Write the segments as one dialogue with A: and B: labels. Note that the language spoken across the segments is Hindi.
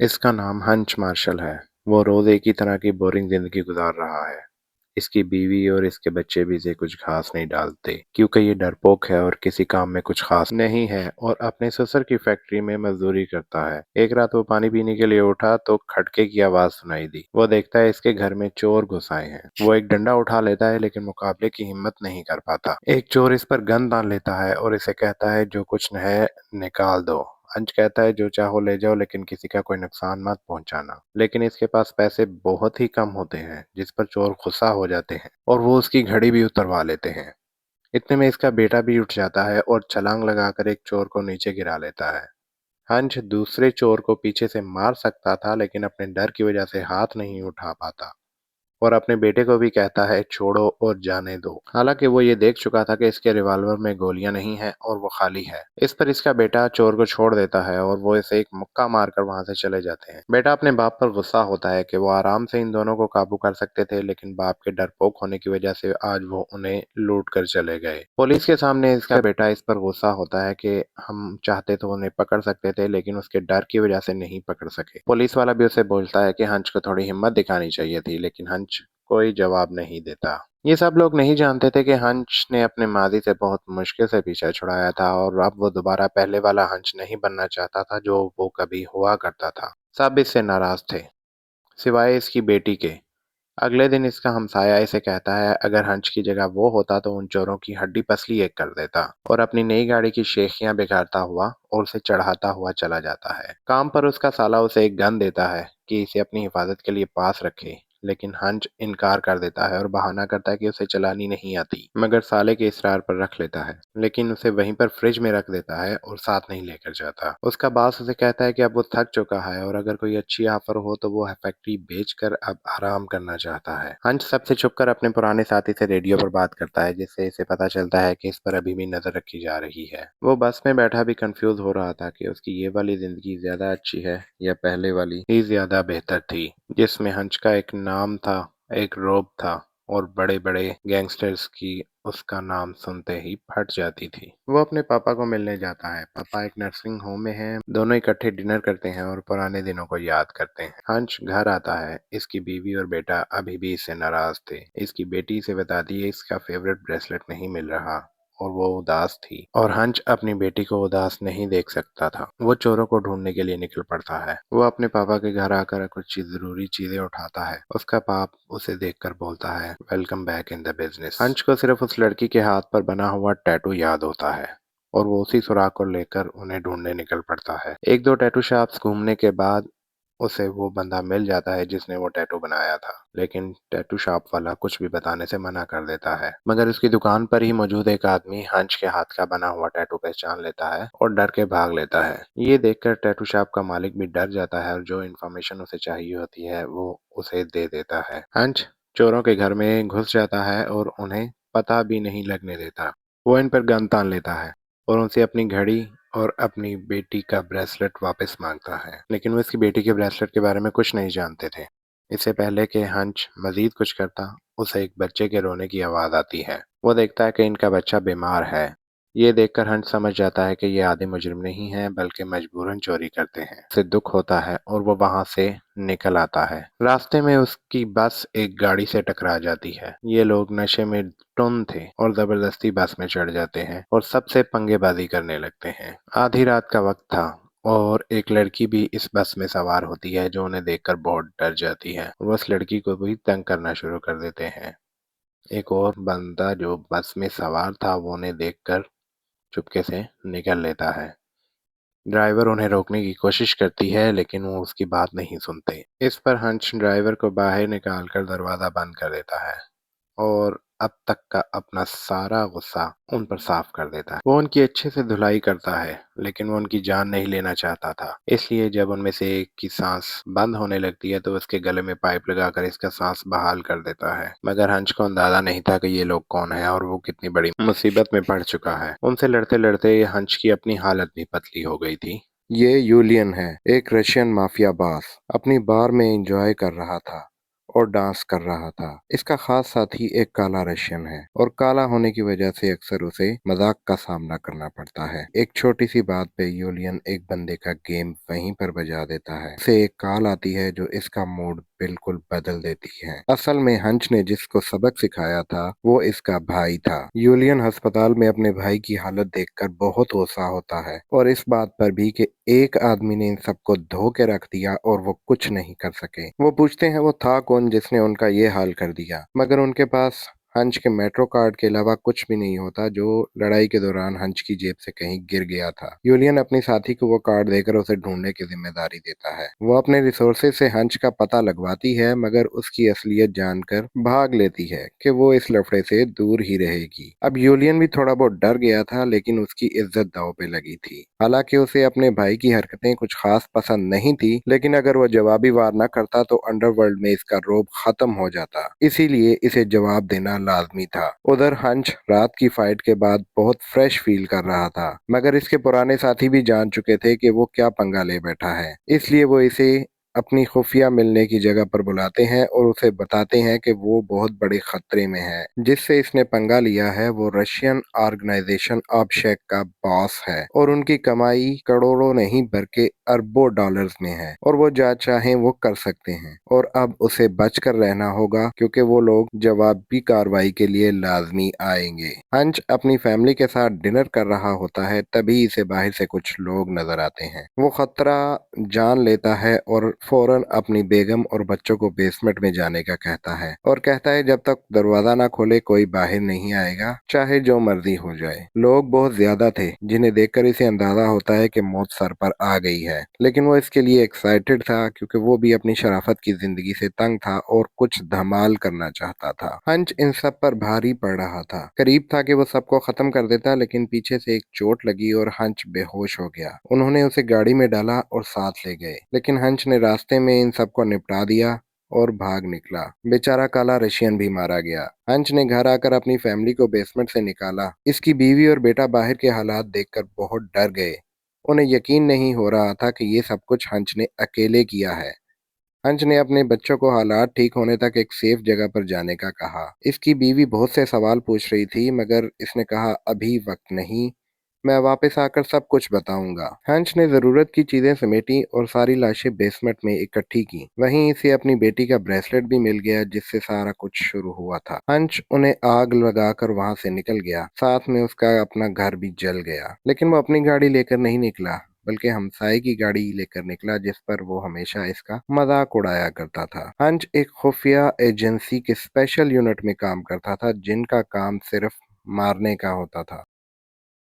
A: इसका नाम हंच मार्शल है। वो रोज एक ही तरह की बोरिंग जिंदगी गुजार रहा है। इसकी बीवी और इसके बच्चे भी इसे कुछ खास नहीं डालते क्योंकि ये डरपोक है और किसी काम में कुछ खास नहीं है और अपने ससुर की फैक्ट्री में मजदूरी करता है। एक रात वो पानी पीने के लिए उठा तो खटके की आवाज सुनाई दी। वो देखता है इसके घर में चोर घुस आए हैं। वो एक डंडा उठा लेता है लेकिन मुकाबले की हिम्मत नहीं कर पाता। एक चोर इस पर गन तान लेता है और इसे कहता है जो कुछ है निकाल दो। अंश कहता है जो चाहो ले जाओ लेकिन किसी का कोई नुकसान मत पहुंचाना। लेकिन इसके पास पैसे बहुत ही कम होते हैं जिस पर चोर गुस्सा हो जाते हैं और वो उसकी घड़ी भी उतरवा लेते हैं। इतने में इसका बेटा भी उठ जाता है और छलांग लगाकर एक चोर को नीचे गिरा लेता है। हंस दूसरे चोर को पीछे से मार सकता था लेकिन अपने डर की वजह से हाथ नहीं उठा पाता और अपने बेटे को भी कहता है छोड़ो और जाने दो। हालांकि वो ये देख चुका था कि इसके रिवॉल्वर में गोलियां नहीं है और वो खाली है। इस पर इसका बेटा चोर को छोड़ देता है और वो इसे एक मुक्का मारकर वहां से चले जाते हैं। बेटा अपने बाप पर गुस्सा होता है कि वो आराम से इन दोनों को काबू कर सकते थे लेकिन बाप के डरपोक होने की वजह से आज वो उन्हें लूट कर चले गए। पुलिस के सामने इसका बेटा इस पर गुस्सा होता है कि हम चाहते तो उन्हें पकड़ सकते थे लेकिन उसके डर की वजह से नहीं पकड़ सके। पुलिस वाला भी उसे बोलता है कि हंस को थोड़ी हिम्मत दिखानी चाहिए थी लेकिन हंस कोई जवाब नहीं देता। ये सब लोग नहीं जानते थे कि हंस ने अपने माजी से बहुत मुश्किल से पीछा छुड़ाया था और अब वो दोबारा पहले वाला हंस नहीं बनना चाहता था जो वो कभी हुआ करता था। सब इससे नाराज थे सिवाय इसकी बेटी के। अगले दिन इसका हमसाया इसे कहता है अगर हंस की जगह वो होता तो उन चोरों की हड्डी पसली एक कर देता और अपनी नई गाड़ी की शेखियां बिगाड़ता हुआ और उसे चढ़ाता हुआ चला जाता है। काम पर उसका साला उसे एक गन देता है कि इसे अपनी हिफाजत के लिए पास रखे लेकिन हंस इनकार कर देता है और बहाना करता है कि उसे चलानी नहीं आती मगर साले के इसरार पर रख लेता है लेकिन उसे वहीं पर फ्रिज में रख देता है और साथ नहीं लेकर जाता। उसका बॉस उसे कहता है कि अब वो थक चुका है और अगर कोई अच्छी ऑफर हो तो वो फैक्ट्री बेचकर अब आराम करना चाहता है। हंस सबसे छुपकर अपने पुराने साथी से रेडियो पर बात करता है जिससे इसे पता चलता है कि इस पर अभी भी नजर रखी जा रही है। वो बस में बैठा भी कंफ्यूज हो रहा था कि उसकी ये वाली जिंदगी ज्यादा अच्छी है या पहले वाली ही ज्यादा बेहतर थी जिसमें हंस का एक नाम था, एक रोब था और बड़े बड़े गैंगस्टर्स की उसका नाम सुनते ही फट जाती थी। वो अपने पापा को मिलने जाता है। पापा एक नर्सिंग होम में हैं। दोनों इकट्ठे डिनर करते हैं और पुराने दिनों को याद करते हैं। हंस घर आता है। इसकी बीवी और बेटा अभी भी इससे नाराज थे। इसकी बेटी से बताती है इसका फेवरेट ब्रेसलेट नहीं मिल रहा और वो उदास थी और हंस अपनी बेटी को उदास नहीं देख सकता था। वो चोरों को ढूंढने के लिए निकल पड़ता है। वो अपने पापा के घर आकर कुछ जरूरी चीजें उठाता है। उसका बाप उसे देखकर बोलता है welcome back in the business. हंस को सिर्फ उस लड़की के हाथ पर बना हुआ टैटू याद होता है और वो उसी सुराग को लेकर उन्हें ढूंढने निकल पड़ता है। एक दो टैटू शॉप्स घूमने के बाद उसे वो बंदा मिल जाता है जिसने वो टैटू बनाया था लेकिन टैटू शॉप वाला कुछ भी बताने से मना कर देता है मगर उसकी दुकान पर ही मौजूद एक आदमी हंस के हाथ का बना हुआ टैटू पहचान लेता है और डर के भाग लेता है। ये देखकर टैटू शॉप का मालिक भी डर जाता है और जो इन्फॉर्मेशन उसे चाहिए होती है वो उसे दे देता है। हंस चोरों के घर में घुस जाता है और उन्हें पता भी नहीं लगने देता। वो इन पर गन तान लेता है और उनसे अपनी घड़ी और अपनी बेटी का ब्रेसलेट वापस मांगता है लेकिन वो इसकी बेटी के ब्रेसलेट के बारे में कुछ नहीं जानते थे। इससे पहले कि हंस मजीद कुछ करता उसे एक बच्चे के रोने की आवाज आती है। वो देखता है कि इनका बच्चा बीमार है। ये देखकर हंस समझ जाता है कि ये आदि मुजरिम नहीं है बल्कि मजबूरन चोरी करते हैं। उसे दुख होता है और वो वहां से निकल आता है। रास्ते में उसकी बस एक गाड़ी से टकरा जाती है। ये लोग नशे में टुन थे और जबरदस्ती बस में चढ़ जाते हैं और सबसे पंगेबाजी करने लगते हैं। आधी रात का वक्त था और एक लड़की भी इस बस में सवार होती है जो उन्हें देखकर बहुत डर जाती है। वो उस लड़की को भी तंग करना शुरू कर देते हैं। एक और बंदा जो बस में सवार था वो उन्हें देखकर चुपके से निकल लेता है। ड्राइवर उन्हें रोकने की कोशिश करती है लेकिन वो उसकी बात नहीं सुनते। इस पर हंस ड्राइवर को बाहर निकालकर दरवाजा बंद कर देता है और अब तक का अपना सारा गुस्सा उन पर साफ कर देता है। वो उनकी अच्छे से धुलाई करता है लेकिन वो उनकी जान नहीं लेना चाहता था। इसलिए जब उनमें से एक की सांस बंद होने लगती है तो उसके गले में पाइप लगाकर इसका सांस बहाल कर देता है। मगर हंस को अंदाजा नहीं था कि ये लोग कौन है और वो कितनी बड़ी मुसीबत में पड़ चुका है। उनसे लड़ते लड़ते हंस की अपनी हालत भी पतली हो गई थी। ये यूलियन है, एक रशियन माफिया बॉस। अपनी बार में एंजॉय कर रहा था और डांस कर रहा था। इसका खास साथी एक काला रशियन है और काला होने की वजह से अक्सर उसे मजाक का सामना करना पड़ता है। एक छोटी सी बात पे यूलियन एक बंदे का गेम वहीं पर बजा देता है। उसे एक कॉल आती है जो इसका मूड बिल्कुल बदल देती है। असल में हंच ने जिसको सबक सिखाया था वो इसका भाई था। यूलियन अस्पताल में अपने भाई की हालत देखकर बहुत गुस्सा होता है और इस बात पर भी कि एक आदमी ने इन सबको धो के रख दिया और वो कुछ नहीं कर सके। वो पूछते हैं वो था कौन जिसने उनका ये हाल कर दिया, मगर उनके पास हंच के मेट्रो कार्ड के अलावा कुछ भी नहीं होता जो लड़ाई के दौरान हंच की जेब से कहीं गिर गया था। यूलियन अपनी साथी को वो कार्ड देकर उसे ढूंढने की जिम्मेदारी देता है। वो अपने रिसोर्सेज से हंच का पता लगवाती है मगर उसकी असलियत जानकर भाग लेती है कि वो इस लफड़े से दूर ही रहेगी। अब यूलियन भी थोड़ा बहुत डर गया था लेकिन उसकी इज्जत दांव पे लगी थी। हालांकि उसे अपने भाई की हरकतें कुछ खास पसंद नहीं थी, लेकिन अगर वो जवाबी वार न करता तो अंडरवर्ल्ड में इसका रोब खत्म हो जाता, इसीलिए इसे जवाब देना लाजमी था। उधर हंच रात की फाइट के बाद बहुत फ्रेश फील कर रहा था, मगर इसके पुराने साथी भी जान चुके थे कि वो क्या पंगा ले बैठा है, इसलिए वो इसे अपनी खुफिया मिलने की जगह पर बुलाते हैं और उसे बताते हैं कि वो बहुत बड़े खतरे में है। जिससे इसने पंगा लिया है वो रशियन ऑर्गेनाइजेशन ऑब्शेक का बॉस है और उनकी कमाई करोड़ों नहीं बल्कि अरबों डॉलर्स में है और वो जा चाहे वो कर सकते हैं और अब उसे बचकर रहना होगा क्योंकि वो लोग जवाबी कार्रवाई के लिए लाजमी आएंगे। हंच अपनी फैमिली के साथ डिनर कर रहा होता है तभी इसे बाहर से कुछ लोग नजर आते हैं। वो खतरा जान लेता है और फौरन अपनी बेगम और बच्चों को बेसमेंट में जाने का कहता है और कहता है जब तक दरवाजा ना खोले कोई बाहर नहीं आएगा, चाहे जो मर्जी हो जाए। लोग बहुत ज्यादा थे जिन्हें देखकर इसे अंदाजा होता है कि मौत सर पर आ गई है, लेकिन वो इसके लिए एक्साइटेड था क्योंकि वो भी अपनी शराफत की जिंदगी से तंग था और कुछ धमाल करना चाहता था। हंच इन सब पर भारी पड़ रहा था, करीब था कि वो सबको खत्म कर देता, लेकिन पीछे से एक चोट लगी और हंच बेहोश हो गया। उन्होंने उसे गाड़ी में डाला और साथ ले गए, लेकिन हंच ने रास्ते में इन सबको निपटा दिया और भाग निकला। बेचारा काला रशियन भी मारा गया। हंच ने घर आकर अपनी फैमिली को बेसमेंट से निकाला। इसकी बीवी और बेटा बाहर के हालात देखकर बहुत डर गए। उन्हें यकीन नहीं हो रहा था कि ये सब कुछ हंच ने अकेले किया है। हंच ने अपने बच्चों को हालात ठीक होने तक एक सेफ जगह पर जाने का कहा। इसकी बीवी बहुत से सवाल पूछ रही थी मगर इसने कहा अभी वक्त नहीं, मैं वापस आकर सब कुछ बताऊंगा। हंच ने जरूरत की चीजें समेटी और सारी लाशें बेसमेंट में इकट्ठी की। वहीं इसे अपनी बेटी का ब्रेसलेट भी मिल गया जिससे सारा कुछ शुरू हुआ था। हंच उन्हें आग लगाकर वहां से निकल गया, साथ में उसका अपना घर भी जल गया, लेकिन वो अपनी गाड़ी लेकर नहीं निकला बल्कि हमसाए की गाड़ी लेकर निकला जिस पर वो हमेशा इसका मजाक उड़ाया करता था। हंच एक खुफिया एजेंसी के स्पेशल यूनिट में काम करता था जिनका काम सिर्फ मारने का होता था।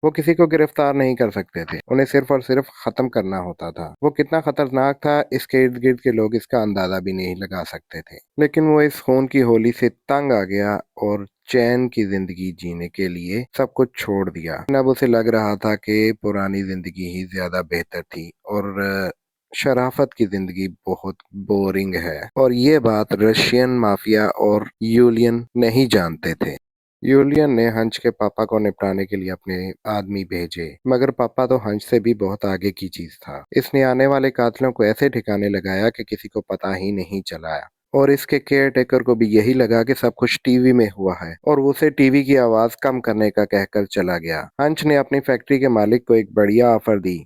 A: वो किसी को गिरफ्तार नहीं कर सकते थे, उन्हें सिर्फ और सिर्फ खत्म करना होता था। वो कितना खतरनाक था इसके इर्द गिर्द के लोग इसका अंदाजा भी नहीं लगा सकते थे, लेकिन वो इस खून की होली से तंग आ गया और चैन की जिंदगी जीने के लिए सब कुछ छोड़ दिया। अब उसे लग रहा था कि पुरानी जिंदगी ही ज्यादा बेहतर थी और शराफत की जिंदगी बहुत बोरिंग है, और ये बात रशियन माफिया और यूलियन नहीं जानते थे। यूलियन ने हंच के पापा को निपटाने के लिए अपने आदमी भेजे, मगर पापा तो हंच से भी बहुत आगे की चीज था। इसने आने वाले कातिलों को ऐसे ठिकाने लगाया कि किसी को पता ही नहीं चला, और इसके केयर टेकर को भी यही लगा कि सब कुछ टीवी में हुआ है और उसे टीवी की आवाज कम करने का कहकर चला गया। हंच ने अपनी फैक्ट्री के मालिक को एक बढ़िया ऑफर दी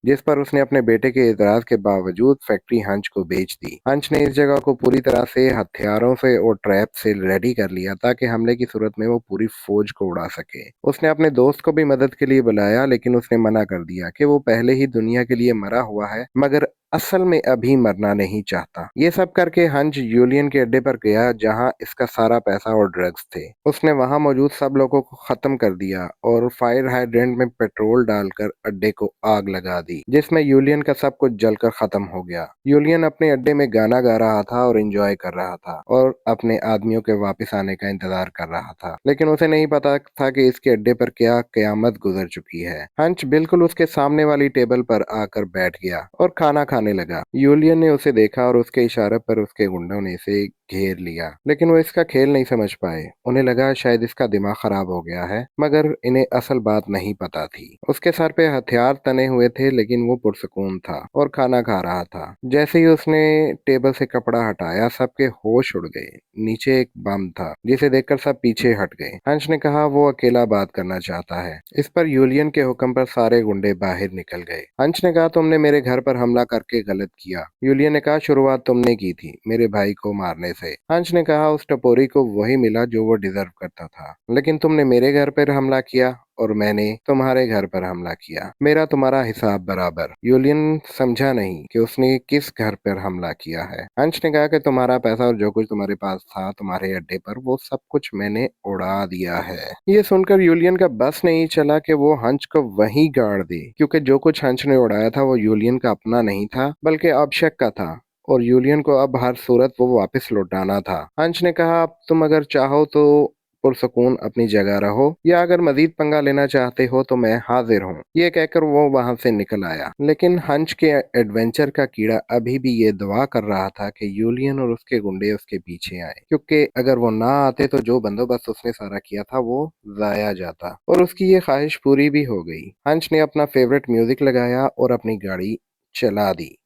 A: जिस पर उसने अपने बेटे के इतराज के बावजूद फैक्ट्री हंच को बेच दी। हंच ने इस जगह को पूरी तरह से हथियारों से और ट्रैप से रेडी कर लिया ताकि हमले की सूरत में वो पूरी फौज को उड़ा सके। उसने अपने दोस्त को भी मदद के लिए बुलाया लेकिन उसने मना कर दिया कि वो पहले ही दुनिया के लिए मरा हुआ है मगर असल में अभी मरना नहीं चाहता। ये सब करके हंच यूलियन के अड्डे पर गया जहां इसका सारा पैसा और ड्रग्स थे। उसने वहां मौजूद सब लोगों को खत्म कर दिया और फायर हाइड्रेंट में पेट्रोल डालकर अड्डे को आग लगा दी जिसमें यूलियन का सब कुछ जलकर खत्म हो गया। यूलियन अपने अड्डे में गाना गा रहा था और एंजॉय कर रहा था और अपने आदमियों के वापस आने का इंतजार कर रहा था, लेकिन उसे नहीं पता था कि इसके अड्डे पर क्या कयामत गुजर चुकी है। हंच बिल्कुल उसके सामने वाली टेबल पर आकर बैठ गया और खाना खाने लगा। यूलियन ने उसे देखा और उसके इशारे पर उसके गुंडों ने इसे घेर लिया, लेकिन वो इसका खेल नहीं समझ पाए। उन्हें लगा शायद इसका दिमाग खराब हो गया है, मगर इन्हें असल बात नहीं पता थी। उसके सर पे हथियार तने हुए थे, लेकिन वो पुरसकून था और खाना खा रहा था। जैसे ही उसने टेबल से कपड़ा हटाया, सबके होश उड़ गए। नीचे एक बम था, जिसे देखकर सब पीछे हट गए। हंस ने कहा वो अकेला बात करना चाहता है। इस पर यूलियन के हुक्म पर सारे गुंडे बाहर निकल गए। हंस ने कहा तुमने मेरे घर पर हमला करके गलत किया। यूलियन ने कहा शुरुआत तुमने की थी, मेरे भाई को मारने से। हंस ने कहा उस टपोरी को वही मिला जो वो डिजर्व करता था, लेकिन तुमने मेरे घर पर हमला किया और मैंने तुम्हारे घर पर हमला किया। मेरा तुम्हारा हिसाब बराबर। यूलियन समझा नहीं कि उसने किस घर पर हमला किया है। हंस ने कहा कि तुम्हारा पैसा और जो कुछ तुम्हारे पास था तुम्हारे अड्डे पर, वो सब कुछ मैंने उड़ा दिया है। ये सुनकर यूलियन का बस नहीं चला कि वो हंस को वहीं गाड़ दे, क्योंकि जो कुछ हंस ने उड़ाया था वो यूलियन का अपना नहीं था, बल्कि अभिषेक का था। और यूलियन को अब हर सूरत वो वापस लौटाना था। हंस ने कहा अब तुम अगर चाहो तो पुरसकून अपनी जगह रहो, या अगर मजीद पंगा लेना चाहते हो तो मैं हाजिर हूँ। ये कहकर वो वहां से निकल आया, लेकिन हंस के एडवेंचर का कीड़ा अभी भी ये दुआ कर रहा था कि यूलियन और उसके गुंडे उसके पीछे आए, क्योंकि अगर वो ना आते तो जो बंदोबस्त उसने सारा किया था वो जाया जाता। और उसकी ये ख्वाहिश पूरी भी हो गई। हंस ने अपना फेवरेट म्यूजिक लगाया और अपनी गाड़ी चला दी।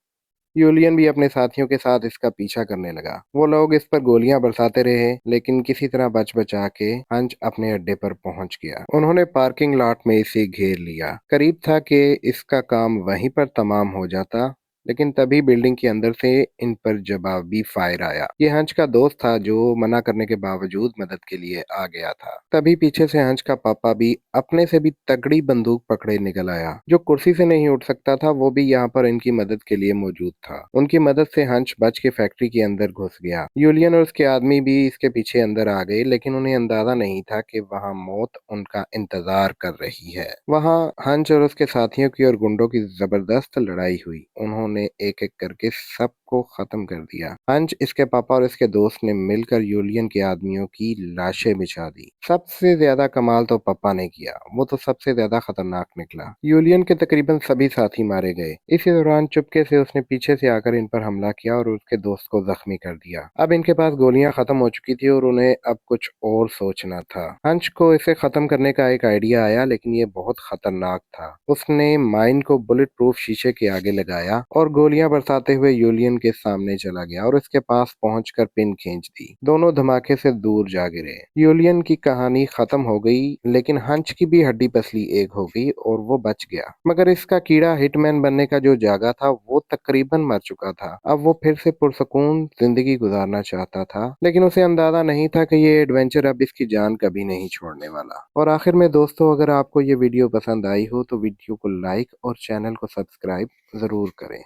A: यूलियन भी अपने साथियों के साथ इसका पीछा करने लगा। वो लोग इस पर गोलियां बरसाते रहे, लेकिन किसी तरह बच बचा के हंस अपने अड्डे पर पहुंच गया। उन्होंने पार्किंग लॉट में इसे घेर लिया। करीब था कि इसका काम वहीं पर तमाम हो जाता, लेकिन तभी बिल्डिंग के अंदर से इन पर जवाबी फायर आया। ये हंस का दोस्त था जो मना करने के बावजूद मदद के लिए आ गया था। तभी पीछे से हंस का पापा भी अपने से भी तगड़ी बंदूक पकड़े निकल आया। जो कुर्सी से नहीं उठ सकता था वो भी यहाँ पर इनकी मदद के लिए मौजूद था। उनकी मदद से हंस बच के फैक्ट्री के अंदर घुस गया। यूलियन और उसके आदमी भी इसके पीछे अंदर आ गए, लेकिन उन्हें अंदाजा नहीं था कि वहाँ मौत उनका इंतजार कर रही है। वहाँ हंस और उसके साथियों की और गुंडों की जबरदस्त लड़ाई हुई। उन्होंने एक एक करके सबको खत्म कर दिया। हंस, इसके पापा और इसके दोस्त ने मिलकर यूलियन के आदमियों की लाशें बिछा दी। सबसे ज्यादा कमाल तो पापा ने किया, वो तो सबसे ज्यादा खतरनाक निकला। यूलियन के तकरीबन सभी साथी मारे गए। इसी दौरान चुपके से उसने पीछे से आकर इन पर हमला किया और उसके दोस्त को जख्मी कर दिया। अब इनके पास गोलियां खत्म हो चुकी थी और उन्हें अब कुछ और सोचना था। हंस को इसे खत्म करने का एक आइडिया आया, लेकिन ये बहुत खतरनाक था। उसने माइन को बुलेट प्रूफ शीशे के आगे लगाया और गोलियां बरसाते हुए यूलियन के सामने चला गया और उसके पास पहुंचकर पिन खींच दी। दोनों धमाके से दूर जा गिरे। यूलियन की कहानी खत्म हो गई, लेकिन हंस की भी हड्डी पसली एक हो गई और वो बच गया। मगर इसका कीड़ा हिटमैन बनने का जो जागा था वो तकरीबन मर चुका था। अब वो फिर से पुरसकून जिंदगी गुजारना चाहता था, लेकिन उसे अंदाजा नहीं था कि ये एडवेंचर अब इसकी जान कभी नहीं छोड़ने वाला। और आखिर में दोस्तों, अगर आपको ये वीडियो पसंद आई हो तो वीडियो को लाइक और चैनल को सब्सक्राइब जरूर करें।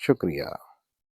A: शुक्रिया।